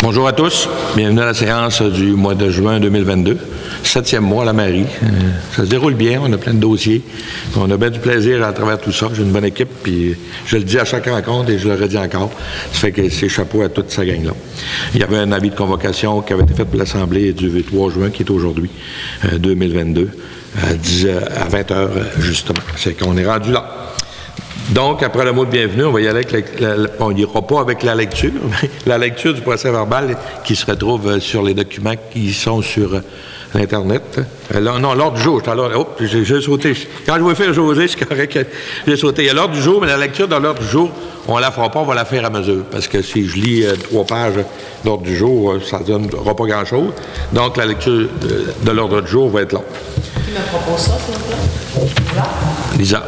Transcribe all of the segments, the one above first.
Bonjour à tous. Bienvenue à la séance du mois de juin 2022. 7e mois à la mairie. Ça se déroule bien. On a plein de dossiers. On a bien du plaisir à travers tout ça. J'ai une bonne équipe, puis je le dis à chaque rencontre et je le redis encore. Ça fait que c'est chapeau à toute sa gang-là. Il y avait un avis de convocation qui avait été fait pour l'Assemblée du 3 juin, qui est aujourd'hui, 2022, à 20 h, justement. C'est qu'on est rendu là. Donc, après le mot de bienvenue, on va y aller avec on n'ira pas avec la lecture, mais la lecture du procès-verbal qui se retrouve sur les documents qui sont sur l'Internet. Non, l'ordre du jour. J'ai sauté. Quand je vais faire José, c'est correct que j'ai sauté. Il y a l'ordre du jour, mais la lecture de l'ordre du jour, on ne la fera pas, on va la faire à mesure. Parce que si je lis 3 pages d'ordre du jour, ça ne donnera pas grand-chose. Donc, la lecture de l'ordre du jour va être longue. Qui me propose ça, s'il vous plaît? Lisa.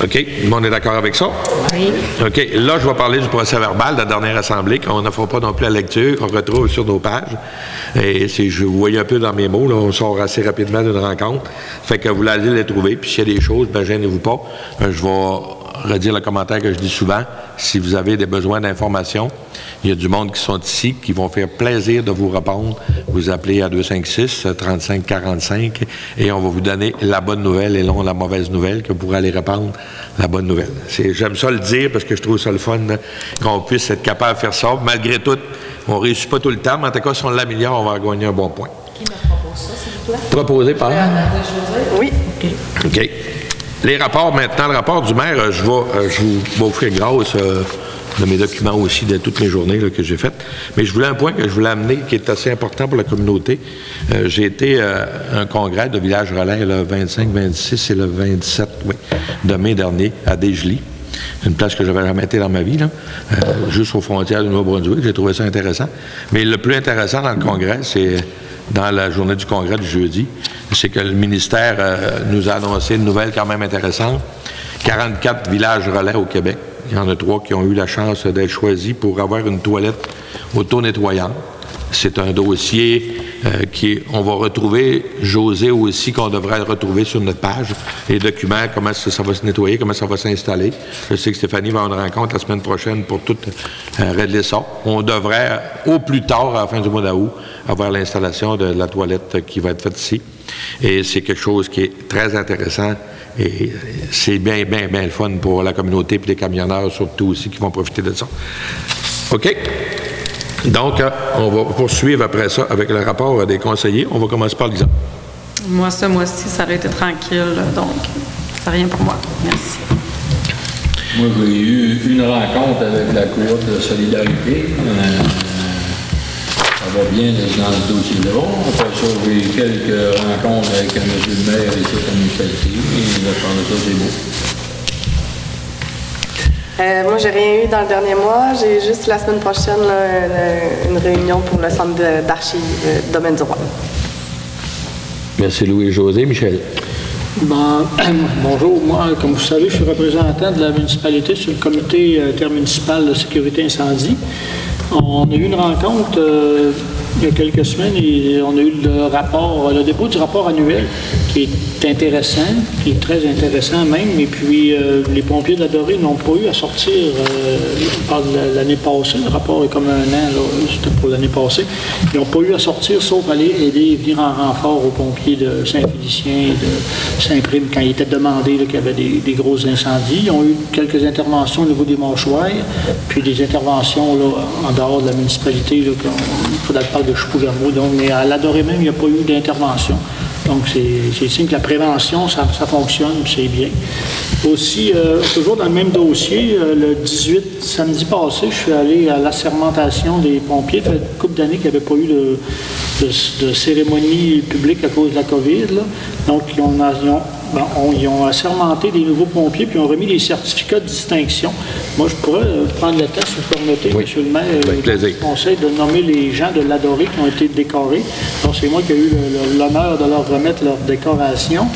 OK. Tout le monde est d'accord avec ça? Oui. OK. Là, je vais parler du procès-verbal de la dernière assemblée, qu'on ne fera pas non plus la lecture, qu'on retrouve sur nos pages. Et je vous voyez un peu dans mes mots, là, on sort assez rapidement d'une rencontre. Fait que vous allez les trouver. Puis s'il y a des choses, ben gênez-vous pas. Je vais redire le commentaire que je dis souvent. Si vous avez des besoins d'informations, il y a du monde qui sont ici, qui vont faire plaisir de vous répondre. Vous appelez à 256-3545 et on va vous donner la bonne nouvelle et non la mauvaise nouvelle, que vous pourrez aller répondre la bonne nouvelle. J'aime ça le dire parce que je trouve ça le fun qu'on puisse être capable de faire ça. Malgré tout, on ne réussit pas tout le temps, mais en tout cas, si on l'améliore, on va gagner un bon point. Qui me propose ça, s'il vous plaît? Proposé par? Oui. OK. Les rapports, maintenant, le rapport du maire, je vais offrir grâce de mes documents aussi, de toutes mes journées là, que j'ai faites. Mais je voulais un point que je voulais amener qui est assez important pour la communauté. J'ai été à un congrès de Village Relais le 25, 26 et le 27 de mai dernier à Desjely. Une place que je n'avais jamais été dans ma vie, là, juste aux frontières du Nouveau-Brunswick. J'ai trouvé ça intéressant. Mais le plus intéressant dans le congrès, c'est dans la journée du congrès du jeudi, c'est que le ministère nous a annoncé une nouvelle quand même intéressante. 44 villages relais au Québec. Il y en a 3 qui ont eu la chance d'être choisis pour avoir une toilette auto-nettoyante. C'est un dossier on va retrouver, José aussi, qu'on devrait retrouver sur notre page, les documents, comment ça va se nettoyer, comment ça va s'installer. Je sais que Stéphanie va avoir une rencontre la semaine prochaine pour tout régler ça. On devrait, au plus tard, à la fin du mois d'août, avoir l'installation de la toilette qui va être faite ici. Et c'est quelque chose qui est très intéressant et c'est bien le fun pour la communauté et les camionneurs surtout aussi qui vont profiter de ça. OK? Donc, on va poursuivre après ça avec le rapport des conseillers. On va commencer par Lisa. Moi, ce mois-ci, ça aurait été tranquille, donc c'est rien pour moi. Merci. Moi, j'ai eu une rencontre avec la cohorte de solidarité. Ça va bien dans ce dossier-là. Après ça, j'ai eu quelques rencontres avec M. le maire et toute la municipalité. Et je pense que ça, c'est beau. Moi, j'ai rien eu dans le dernier mois. J'ai juste la semaine prochaine là, une réunion pour le centre d'archives Domaine du Roi. Merci Louis-José. Michel. Bonjour. Moi, comme vous savez, je suis représentant de la municipalité sur le comité intermunicipal de sécurité incendie. On a eu une rencontre il y a quelques semaines et on a eu le dépôt du rapport annuel qui est intéressant, qui est très intéressant même. Et puis, les pompiers de la Dorée n'ont pas eu à sortir, on parle de l'année passée, le rapport est comme un an, c'était pour l'année passée. Ils n'ont pas eu à sortir, sauf aller aider et venir en renfort aux pompiers de Saint-Félicien et de Saint-Prime quand il était demandé qu'il y avait des gros incendies. Ils ont eu quelques interventions au niveau des mâchoires, puis des interventions là, en dehors de la municipalité, il faudrait parler de Chipouvermeau. Donc, mais à la Dorée même, il n'y a pas eu d'intervention. Donc, c'est signe que la prévention, ça fonctionne, c'est bien. Aussi, toujours dans le même dossier, le 18, samedi passé, je suis allé à l'assermentation des pompiers. Ça fait une couple d'années qu'il n'y avait pas eu de cérémonie publique à cause de la COVID. Là. Donc, ils ont assermenté des nouveaux pompiers puis ont remis des certificats de distinction. Moi, je pourrais prendre le temps, si vous permettez, oui. M. le maire, plaisir. je conseille de nommer les gens de l'Adoré qui ont été décorés. Donc, c'est moi qui ai eu l'honneur de leur remettre leur décoration.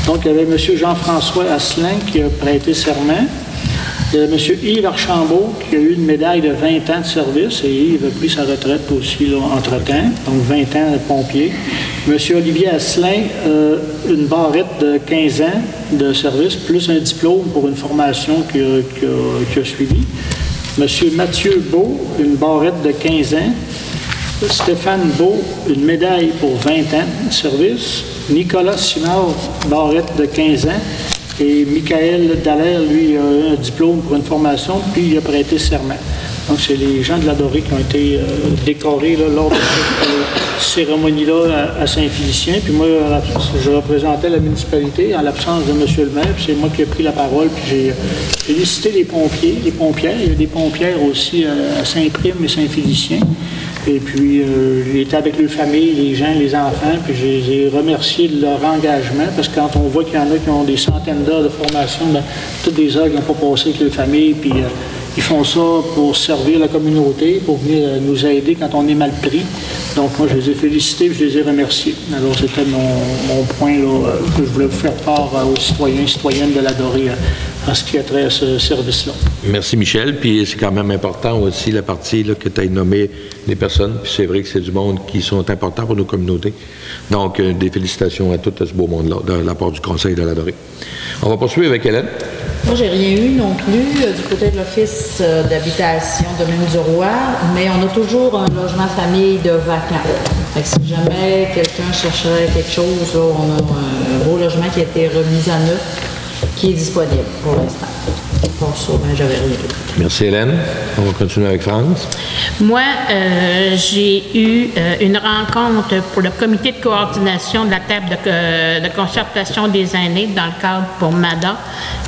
Donc, il y avait M. Jean-François Asselin qui a prêté serment. Il y a M. Yves Archambault qui a eu une médaille de 20 ans de service et Yves a pris sa retraite aussi là, entre-temps, donc 20 ans de pompier. M. Olivier Asselin, une barrette de 15 ans de service, plus un diplôme pour une formation qu'il a suivie. M. Mathieu Beau, une barrette de 15 ans. Stéphane Beau, une médaille pour 20 ans de service. Nicolas Simard, barrette de 15 ans. Et Michael Dallaire, lui, a un diplôme pour une formation, puis il a prêté serment. Donc, c'est les gens de la Dorée qui ont été décorés là, lors de cette cérémonie-là à Saint-Félicien. Puis moi, je représentais la municipalité en l'absence de M. le maire. Puis c'est moi qui ai pris la parole. Puis j'ai félicité les pompiers, les pompières. Il y a des pompières aussi à Saint-Prime et Saint-Félicien. Et puis, j'étais avec les familles, les gens, les enfants, puis je les ai remerciés de leur engagement, parce que quand on voit qu'il y en a qui ont des centaines d'heures de formation, bien, toutes des heures qu'ils n'ont pas passées avec les familles, puis ils font ça pour servir la communauté, pour venir nous aider quand on est mal pris. Donc, moi, je les ai félicités et je les ai remerciés. Alors, c'était mon point là, que je voulais vous faire part aux citoyens et citoyennes de la Dorée en ce qui a trait à ce service-là. Merci, Michel. Puis c'est quand même important aussi la partie là, que tu as nommé des personnes. Puis c'est vrai que c'est du monde qui sont importants pour nos communautés. Donc, des félicitations à tout ce beau monde-là de la part du Conseil de la Dorée. On va poursuivre avec Hélène. Moi, j'ai rien eu non plus du côté de l'Office d'habitation de Domaine-du-Roi, mais on a toujours un logement famille de vacant. Fait que si jamais quelqu'un chercherait quelque chose, là, on a un beau logement qui a été remis à neuf, qui est disponible pour l'instant. Pour ça, ben, j'avais rien d'autre. Merci Hélène. On va continuer avec France. Moi, j'ai eu une rencontre pour le comité de coordination de la table de concertation des aînés dans le cadre pour MADA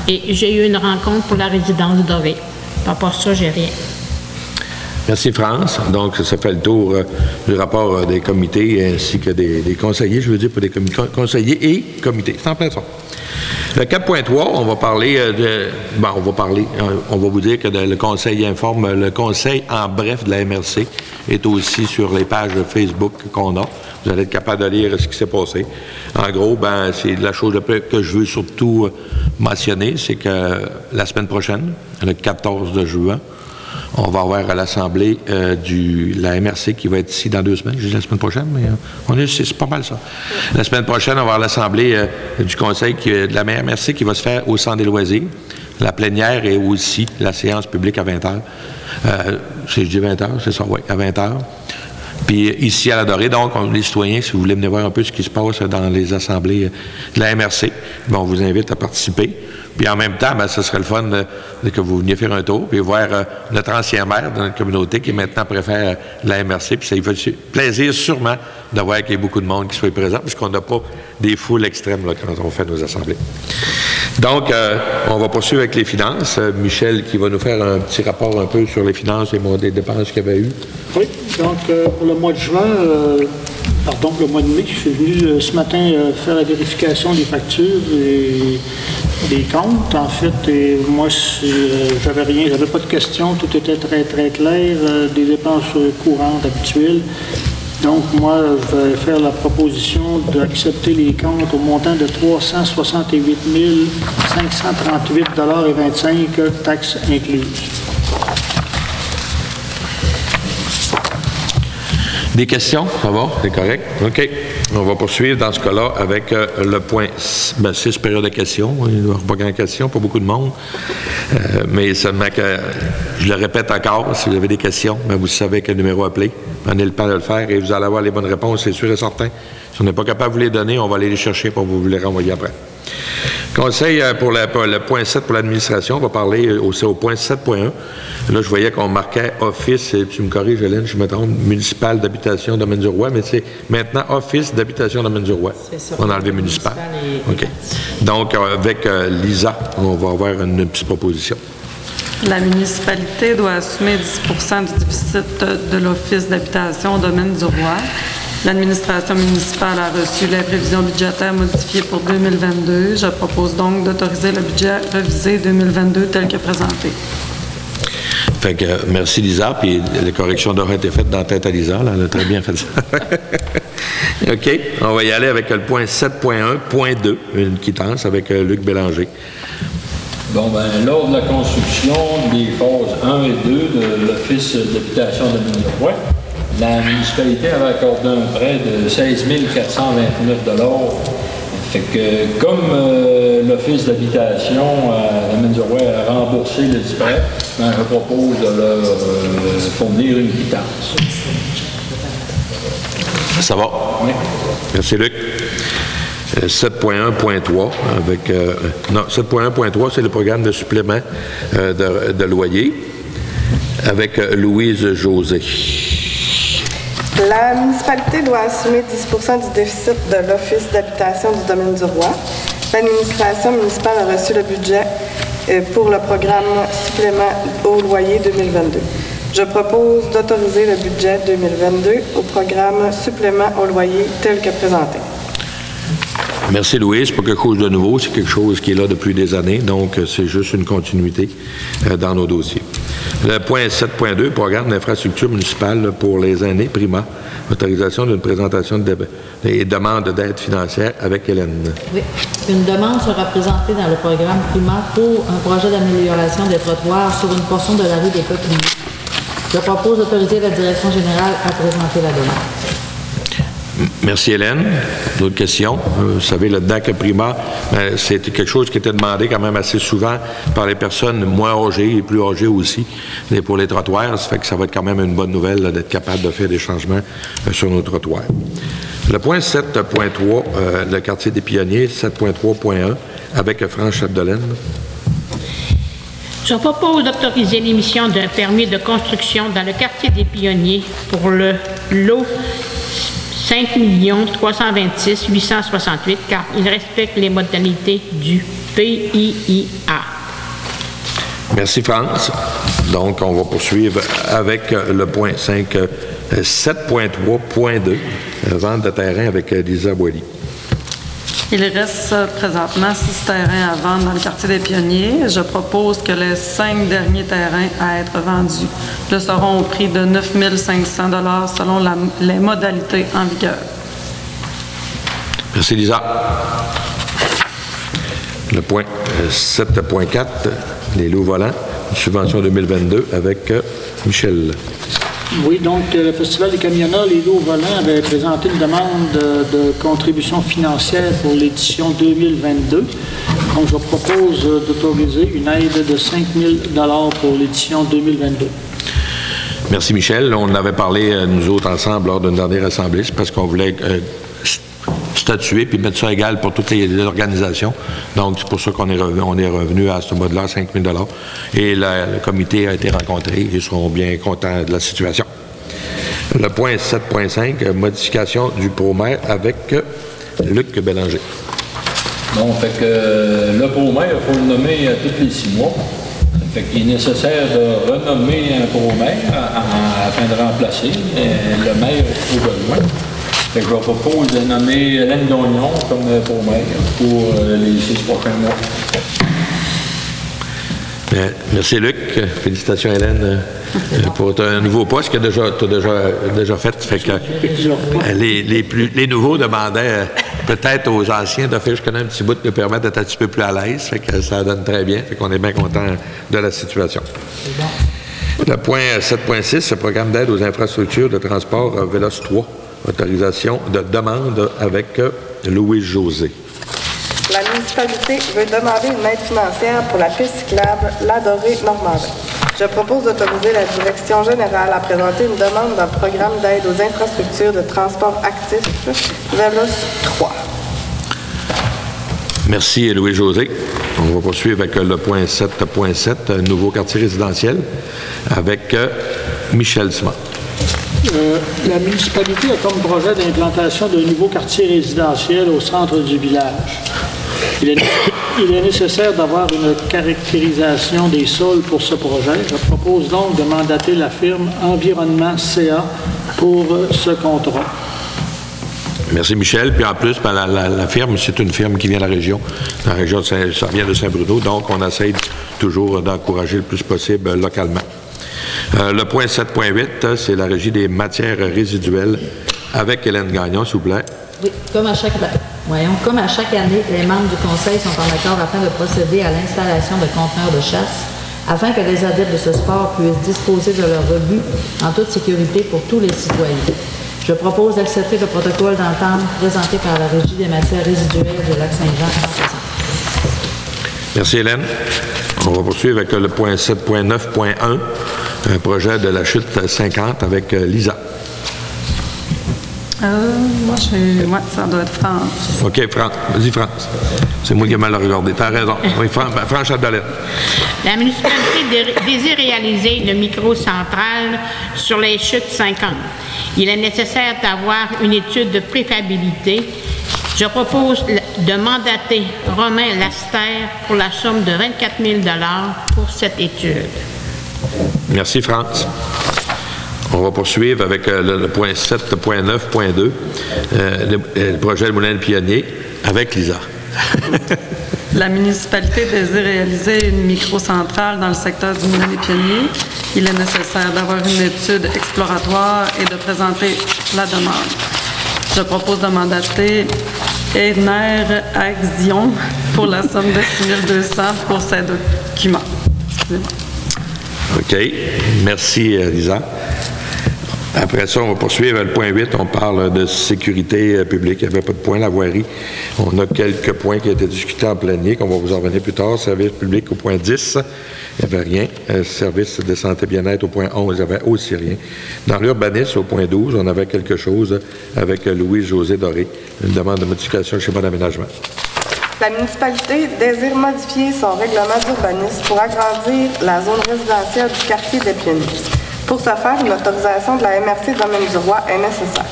et j'ai eu une rencontre pour la résidence Dorée. À part ça, j'ai rien. Merci France. Donc, ça fait le tour du rapport des comités ainsi que des conseillers, je veux dire pour des conseillers et comités. C'est en plein ça. Le 4.3, on va parler on va vous dire que le Conseil informe, le Conseil en bref de la MRC est aussi sur les pages Facebook qu'on a. Vous allez être capable de lire ce qui s'est passé. En gros, c'est la chose que je veux surtout mentionner, c'est que la semaine prochaine, le 14 de juin, on va avoir à l'Assemblée la MRC qui va être ici dans 2 semaines. Je dis la semaine prochaine, mais c'est pas mal ça. La semaine prochaine, on va avoir l'Assemblée du Conseil de la MRC qui va se faire au Centre des loisirs. La plénière et aussi la séance publique à 20h. Je dis 20h, c'est ça, oui, à 20h. Puis ici à la Dorée, donc, les citoyens, si vous voulez venir voir un peu ce qui se passe dans les assemblées de la MRC, on vous invite à participer. Puis en même temps, ce serait le fun que vous veniez faire un tour, puis voir notre ancien maire de notre communauté qui maintenant préfère la MRC. Puis ça lui fait plaisir sûrement de voir qu'il y a beaucoup de monde qui soit présent, puisqu'on n'a pas des foules extrêmes là, quand on fait nos assemblées. Donc, on va poursuivre avec les finances. Michel qui va nous faire un petit rapport un peu sur les finances et des dépenses qu'il y avait eu. Oui, donc pour le mois de juin, le mois de mai, je suis venu ce matin faire la vérification des factures et des comptes. En fait, et moi, j'avais rien, j'avais pas de questions, tout était très, très clair, des dépenses courantes, habituelles. Donc, moi, je vais faire la proposition d'accepter les comptes au montant de 368 538,25 $, taxes incluses. Des questions? Ça va? C'est correct? OK. On va poursuivre dans ce cas-là avec le point 6, période de questions. Il n'y aura pas grand question, pas beaucoup de monde. Mais seulement que, je le répète encore, si vous avez des questions, vous savez quel numéro appeler. Prenez le temps de le faire et vous allez avoir les bonnes réponses, c'est sûr et certain. Si on n'est pas capable de vous les donner, on va aller les chercher pour vous les renvoyer après. Conseil pour le point 7 pour l'administration, on va parler aussi au point 7.1. Là, je voyais qu'on marquait Office, et tu me corriges, Hélène, je me trompe, municipal d'habitation Domaine-du-Roi, mais c'est maintenant Office d'habitation Domaine-du-Roi. C'est ça. On a enlevé municipal. OK. Donc, avec Lisa, on va avoir une petite proposition. La municipalité doit assumer 10 % du déficit de l'Office d'habitation Domaine-du-Roi. L'administration municipale a reçu la prévision budgétaire modifiée pour 2022. Je propose donc d'autoriser le budget révisé 2022 tel que présenté. Fait que, merci Lisa, puis les corrections auraient été faites dans la tête à Lisa, là, elle a très bien fait ça. OK, on va y aller avec le point 7.1, point 2, une quittance avec Luc Bélanger. Bon, lors de la construction des phases 1 et 2 de l'Office d'habitation de Domaine-du-Roi, la municipalité avait accordé un prêt de 16 429 $, Fait que comme l'Office d'habitation à la Domaine-du-Roi a remboursé le DIPEP, ben, je propose de leur fournir une quittance. Ça va? Oui. Merci, Luc. 7.1.3 avec... non, 7.1.3, c'est le programme de supplément de loyer avec Louise José. La municipalité doit assumer 10 du déficit de l'Office d'habitation du Domaine-du-Roi. L'administration municipale a reçu le budget pour le programme supplément au loyer 2022. Je propose d'autoriser le budget 2022 au programme supplément au loyer tel que présenté. Merci, Louise. C'est pas quelque chose de nouveau, c'est quelque chose qui est là depuis des années, donc c'est juste une continuité dans nos dossiers. Le point 7.2, programme d'infrastructure municipale pour les années primaires, autorisation d'une présentation des demandes d'aide financière avec Hélène. Oui. Une demande sera présentée dans le programme primaire pour un projet d'amélioration des trottoirs sur une portion de la rue des Peupliers. Je propose d'autoriser la direction générale à présenter la demande. Merci, Hélène. D'autres questions? Vous savez, là-dedans que primaire, c'était quelque chose qui était demandé quand même assez souvent par les personnes moins âgées et plus âgées aussi, et pour les trottoirs. Ça fait que ça va être quand même une bonne nouvelle d'être capable de faire des changements sur nos trottoirs. Le point 7.3, le quartier des Pionniers, 7.3.1, avec France Chapdelaine. Je propose d'autoriser l'émission d'un permis de construction dans le quartier des Pionniers pour le lot 5 326 868 car il respecte les modalités du PIIA. Merci, France. Donc, on va poursuivre avec le point 7.3.2, vente de terrain avec Lisa Boily. Il reste présentement 6 terrains à vendre dans le quartier des Pionniers. Je propose que les 5 derniers terrains à être vendus le seront au prix de 9 500 $ selon les modalités en vigueur. Merci, Lisa. Le point 7.4, les lots volants, subvention 2022 avec Michel. Oui, donc le Festival des camionneurs, les lots volants, avait présenté une demande de contribution financière pour l'édition 2022. Donc, je propose d'autoriser une aide de 5 000 $ pour l'édition 2022. Merci, Michel. On en avait parlé, nous autres, ensemble, lors d'une dernière assemblée. C'est parce qu'on voulait statuer puis mettre ça égal pour toutes les organisations. Donc, c'est pour ça qu'on est revenu à ce mode-là, 5 000 $. Et le comité a été rencontré. Ils seront bien contents de la situation. Le point 7.5, modification du pro-maire avec Luc Bélanger. Bon, fait que le pro-maire, il faut le nommer tous les 6 mois. Fait qu'il est nécessaire de renommer un pro-maire afin de remplacer le maire au besoin. Fait que je propose de nommer Hélène Gagnon comme pro-maire pour les 6 prochains mois. Merci, Luc. Félicitations, Hélène, pour un nouveau poste que tu as déjà fait. Fait que les nouveaux demandaient peut-être aux anciens de faire, je connais un petit bout, de permettre d'être un petit peu plus à l'aise. Fait que ça donne très bien. Fait qu'on est bien content de la situation. Le point 7.6, le programme d'aide aux infrastructures de transport Véloce 3. Autorisation de demande avec Louise José. La municipalité veut demander une aide financière pour la piste cyclable Ladoré-Normandin. Je propose d'autoriser la direction générale à présenter une demande d'un programme d'aide aux infrastructures de transport actif Véloce 3. Merci, Louise José. On va poursuivre avec le point 7.7, nouveau quartier résidentiel, avec Michel Simon. La municipalité a comme projet d'implantation d'un nouveau quartier résidentiel au centre du village. Il est nécessaire d'avoir une caractérisation des sols pour ce projet. Je propose donc de mandater la firme Environnement CA pour ce contrat. Merci, Michel. Puis en plus, la firme, c'est une firme qui vient de la région. La région, ça vient de Saint-Bruno, donc on essaie toujours d'encourager le plus possible localement. Le point 7.8, c'est la régie des matières résiduelles avec Hélène Gagnon, s'il vous plaît. Oui, comme à chaque année, les membres du Conseil sont en accord afin de procéder à l'installation de conteneurs de chasse afin que les adeptes de ce sport puissent disposer de leur rebut en toute sécurité pour tous les citoyens. Je propose d'accepter le protocole d'entente présenté par la Régie des matières résiduelles de Lac-Saint-Jean. Merci, Hélène. On va poursuivre avec le point 7.9.1, un projet de la chute 50 avec Lisa. Moi, ça doit être France. OK, France. Vas-y, France. C'est moi qui ai mal regardé. Tu as raison. Oui, France Chapdelaine. La municipalité désire réaliser une microcentrale sur les chutes 50. Il est nécessaire d'avoir une étude de préfabilité. Je propose de mandater Romain Laster pour la somme de 24 000 $ pour cette étude. Merci, France. On va poursuivre avec le point 7.9.2, le projet de Moulin le Pionnier, avec Lisa. La municipalité désire réaliser une microcentrale dans le secteur du Moulin des Pionniers. Il est nécessaire d'avoir une étude exploratoire et de présenter la demande. Je propose de mandater Edner Axion pour la somme de 6 200 pour ces documents. OK. Merci, Lisa. Après ça, on va poursuivre le point 8. On parle de sécurité publique. Il n'y avait pas de point, la voirie. On a quelques points qui ont été discutés en plénier, qu'on va vous en revenir plus tard. Service public au point 10, il n'y avait rien. Service de santé bien-être au point 11, il n'y avait aussi rien. Dans l'urbanisme, au point 12, on avait quelque chose avec Louis-José Doré, une demande de modification du schéma d'aménagement. La municipalité désire modifier son règlement d'urbanisme pour agrandir la zone résidentielle du quartier des Pionniers. Pour ce faire, une autorisation de la MRC Domaine du Roi est nécessaire.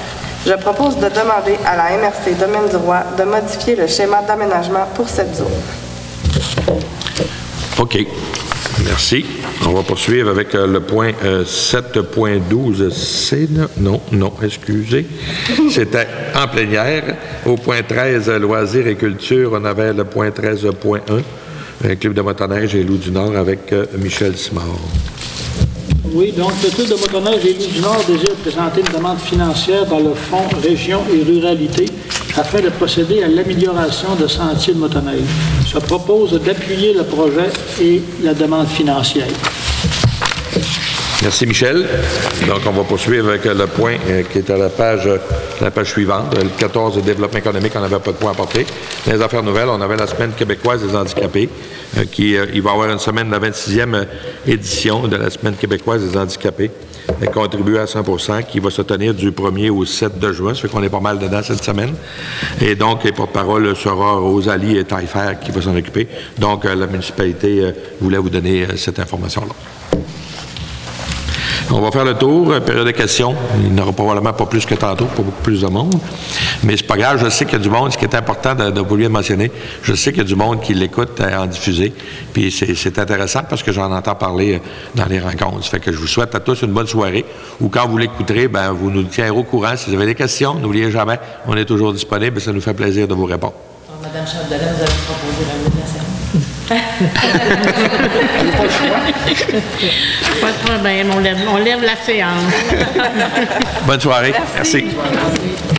Je propose de demander à la MRC Domaine du Roi de modifier le schéma d'aménagement pour cette zone. OK. Merci. On va poursuivre avec le point 7.12C. Non, excusez. C'était en plénière. Au point 13, loisirs et culture, on avait le point 13.1, club de motoneige et Loup du Nord avec Michel Simard. Oui, donc le club de motoneige et Loup du Nord désire présenter une demande financière dans le fonds Région et Ruralité afin de procéder à l'amélioration de sentiers de motoneige. Je propose d'appuyer le projet et la demande financière. Merci, Michel. Donc, on va poursuivre avec le point qui est à la page suivante. Le 14, développement économique, on n'avait pas de point à porter. Dans les affaires nouvelles, on avait la Semaine québécoise des handicapés, il va y avoir une semaine, la 26e édition de la Semaine québécoise des handicapés, contribuée à 100%, qui va se tenir du 1er au 7 de juin. Ça fait qu'on est pas mal dedans cette semaine. Et donc, les porte-parole sera Rosalie et Taillefer qui va s'en occuper. Donc, la municipalité voulait vous donner cette information-là. On va faire le tour, période de questions. Il n'y aura probablement pas plus que tantôt, pas beaucoup plus de monde. Mais c'est pas grave, je sais qu'il y a du monde, ce qui est important de vous le mentionner, je sais qu'il y a du monde qui l'écoute en diffusé. Puis c'est intéressant parce que j'en entends parler dans les rencontres. Ça fait que je vous souhaite à tous une bonne soirée. Ou quand vous l'écouterez, ben vous nous tiendrez au courant. Si vous avez des questions, n'oubliez jamais, on est toujours disponible et ça nous fait plaisir de vous répondre. Alors, Mme Chapdelaine, vous avez proposé la médiation. Pas de problème, on lève la séance. Bonne soirée. Merci.